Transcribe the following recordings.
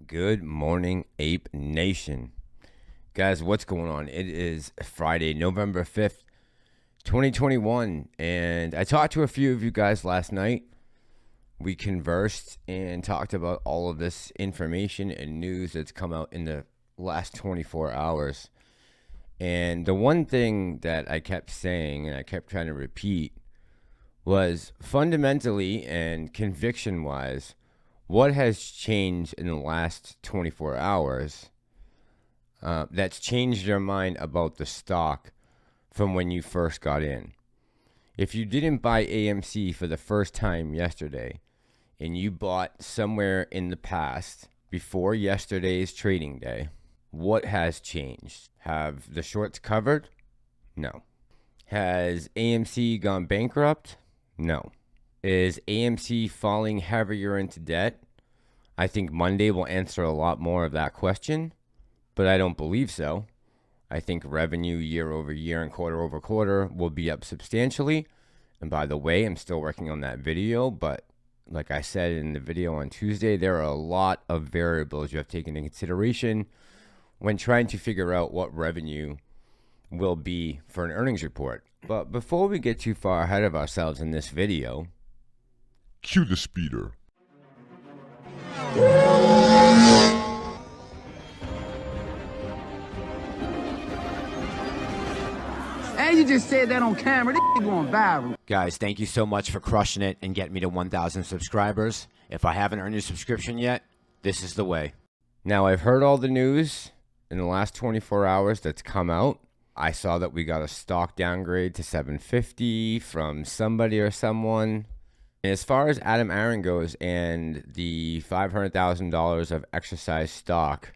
Good morning, Ape Nation. Guys, what's going on? It is Friday, November 5th, 2021, and I talked to a few of you guys last night. We conversed and talked about all of this information and news that's come out in the last 24 hours. And the one thing that I kept saying and I kept trying to repeat was fundamentally and conviction-wise, what has changed in the last 24 hours that's changed your mind about the stock from when you first got in? If you didn't buy AMC for the first time yesterday and you bought somewhere in the past before yesterday's trading day, what has changed? Have the shorts covered? No. Has AMC gone bankrupt? No. Is AMC falling heavier into debt? I think Monday will answer a lot more of that question, but I don't believe so. I think revenue year over year and quarter over quarter will be up substantially. And by the way, I'm still working on that video, but like I said in the video on Tuesday, there are a lot of variables you have taken into consideration when trying to figure out what revenue will be for an earnings report. But before we get too far ahead of ourselves in this video, cue the speeder. And you just said that on camera. This going viral. Guys, thank you so much for crushing it and getting me to 1,000 subscribers. If I haven't earned your subscription yet, this is the way. now I've heard all the news in the last 24 hours that's come out. I saw that we got a stock downgrade to 750 from somebody or someone. And as far as Adam Aaron goes and the $500,000 of exercise stock,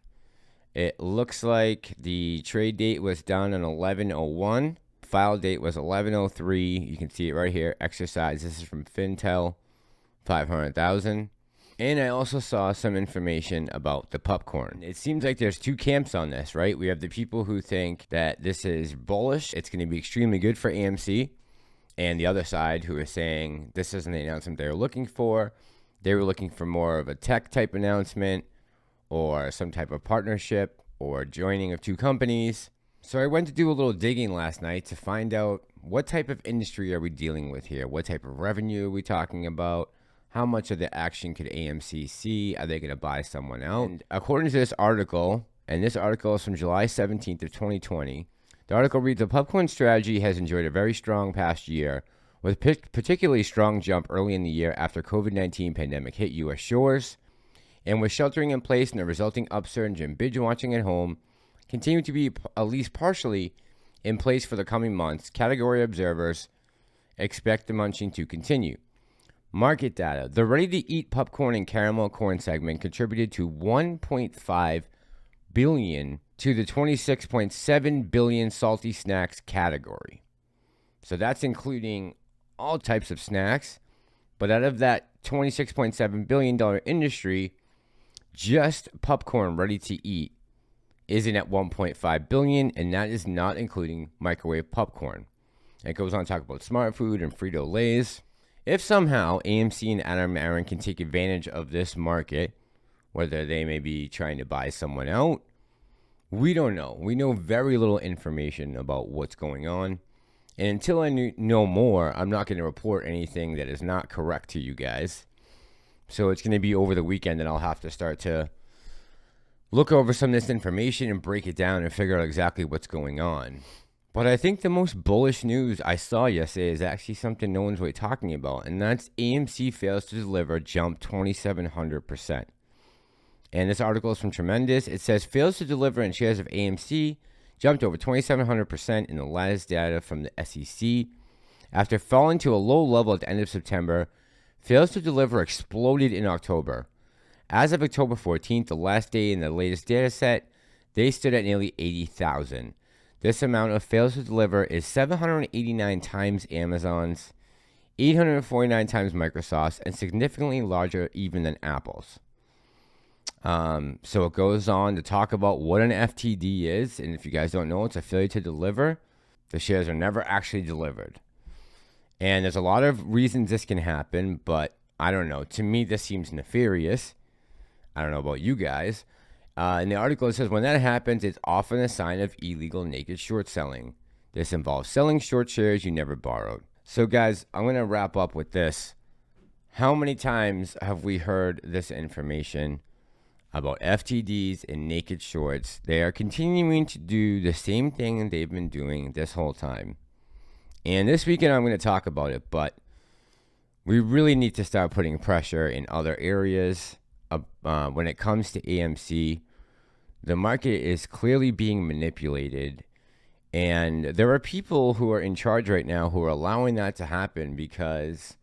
it looks like the trade date was done on 11/01. File date was 11/03. You can see it right here. Exercise. This is from Fintel. 500,000. And I also saw some information about the popcorn. It seems like there's two camps on this, right? We have the people who think that this is bullish. It's going to be extremely good for AMC. And the other side who is saying this isn't the announcement they were looking for. They were looking for more of a tech type announcement or some type of partnership or joining of two companies. So I went to do a little digging last night to find out what type of industry are we dealing with here? What type of revenue are we talking about? How much of the action could AMC see? Are they going to buy someone out? And according to this article, and this article is from July 17th of 2020, the article reads, the popcorn strategy has enjoyed a very strong past year, with particularly strong jump early in the year after COVID-19 pandemic hit U.S. shores, and with sheltering in place and the resulting upsurge in binge watching at home continue to be at least partially in place for the coming months, category observers expect the munching to continue. Market data. The ready-to-eat popcorn and caramel corn segment contributed to $1.5 billion to the $26.7 billion salty snacks category. So that's including all types of snacks. But out of that $26.7 billion industry, just popcorn ready to eat isn't at $1.5 billion, and that is not including microwave popcorn. It goes on to talk about Smart Food and Frito-Lays. If somehow AMC and Adam Aaron can take advantage of this market, whether they may be trying to buy someone out, we don't know. We know very little information about what's going on. And until I know more, I'm not going to report anything that is not correct to you guys. So it's going to be over the weekend that I'll have to start to look over some of this information and break it down and figure out exactly what's going on. But I think the most bullish news I saw yesterday is actually something no one's really talking about, and that's AMC fails to deliver jump 2,700%. And this article is from Tremendous. It says fails to deliver in shares of AMC jumped over 2,700% in the latest data from the SEC. After falling to a low level at the end of September, fails to deliver exploded in October. As of October 14th, the last day in the latest data set, they stood at nearly 80,000. This amount of fails to deliver is 789 times Amazon's, 849 times Microsoft's, and significantly larger even than Apple's. So it goes on to talk about what an FTD is, and if you guys don't know, it's a failure to deliver. The shares are never actually delivered. And there's a lot of reasons this can happen, but I don't know. To me, this seems nefarious. I don't know about you guys. In the article, it says when that happens, it's often a sign of illegal naked short selling. This involves selling short shares you never borrowed. So, guys, I'm going to wrap up with this. How many times have we heard this information about FTDs and naked shorts? They are continuing to do the same thing they've been doing this whole time. And this weekend, I'm going to talk about it, but we really need to start putting pressure in other areas. When it comes to AMC, the market is clearly being manipulated, and there are people who are in charge right now who are allowing that to happen because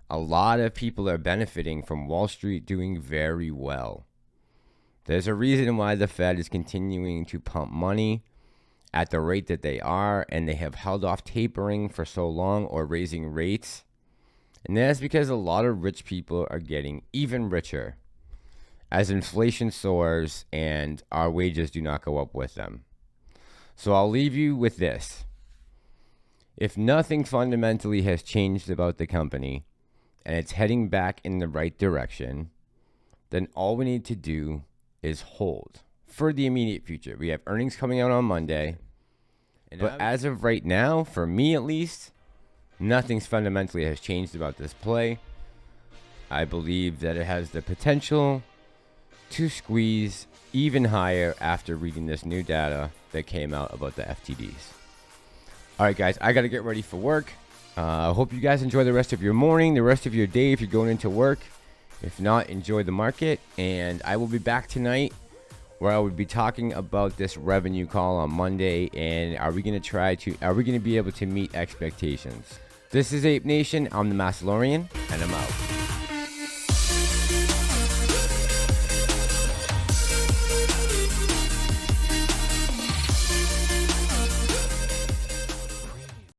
a lot of people are benefiting from Wall Street doing very well. There's a reason why the Fed is continuing to pump money at the rate that they are, and they have held off tapering for so long or raising rates. And that's because a lot of rich people are getting even richer as inflation soars and our wages do not go up with them. So I'll leave you with this. If nothing fundamentally has changed about the company and it's heading back in the right direction, then all we need to do is hold for the immediate future. We have earnings coming out on Monday. But as of right now, for me at least, nothing fundamentally has changed about this play. I believe that it has the potential to squeeze even higher after reading this new data that came out about the FTDs. All right, guys, I got to get ready for work. I hope you guys enjoy the rest of your morning, the rest of your day if you're going into work. If not, enjoy the market. And I will be back tonight where I would be talking about this revenue call on Monday. And are we going to be able to meet expectations? This is Ape Nation. I'm the Massalorian, and I'm out.